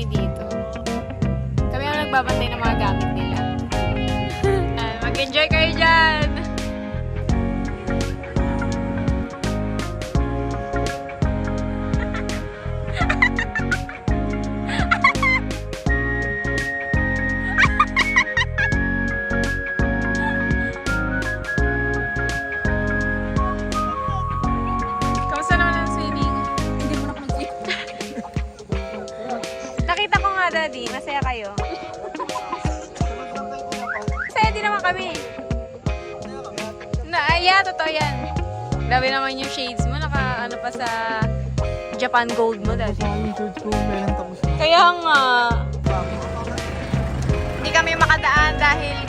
kami dito. Kami ang nagbabantay ng mga gamit nila. Mag-enjoy kayo dyan! Kamusta naman ang swimming? Hindi mo na mag-sip. Nakita ko nga, Daddy. Masaya kayo. Masaya din naman kami. Yeah, totoo yan. Grabe naman yung shades mo. Naka, ano pa sa Japan Gold mo, Daddy. Yung church ko, meron tapos na. Kaya nga. Hindi kami makadaan dahil